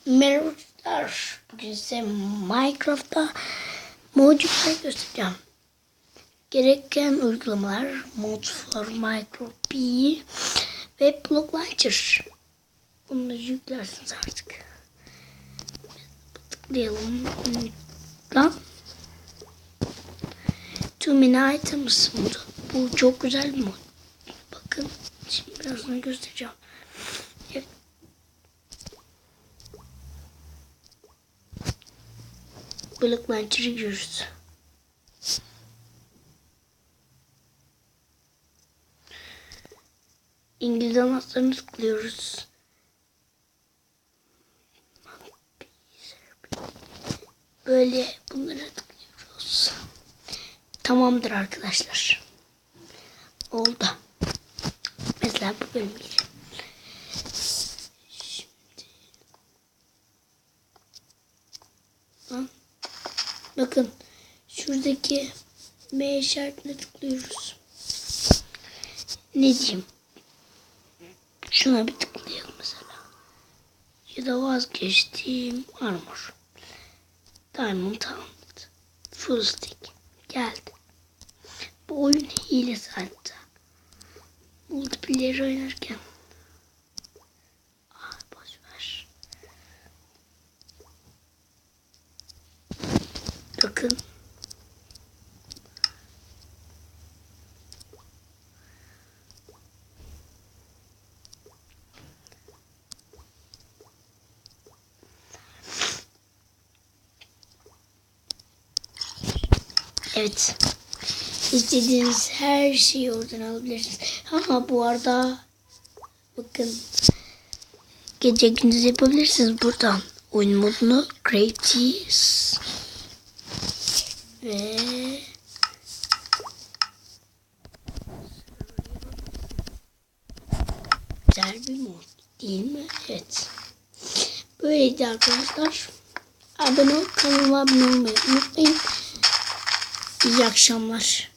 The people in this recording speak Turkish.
Merhabalar. Bugün size Minecraft'ta modcuları göstereceğim. Gereken uygulamalar Mod for Minecraft P ve Block Launcher. Bunları yüklersiniz artık. Tıklayalım. Lan. Too many items modu. Bu çok güzel bir mod. Bakın. Şimdi birazdan göstereceğim. Evet. Block Launcher'ı görürüz. İngiliz anahtarını tıklıyoruz. Böyle bunları tıklıyoruz. Tamamdır arkadaşlar. Oldu. Mesela bu benim gibi. Şimdi bakın şuradaki M işaretine tıklıyoruz. Ne diyeyim? Şuna bir tıklayalım mesela. Ya da vazgeçtiğim armor. Diamond Helmet. Full stick. Geldi. Bu oyun hilesi hatta. Multiplayer oynarken. Boşver. Bakın. Evet. İstediğiniz her şeyi oradan alabilirsiniz. Ama bu arada bakın gece gündüz yapabilirsiniz buradan. Oyun modunu Creatives ve güzel bir mod değil mi? Evet. Böyleydi arkadaşlar. Abone ol, kanalıma abone olmayı unutmayın. İyi akşamlar.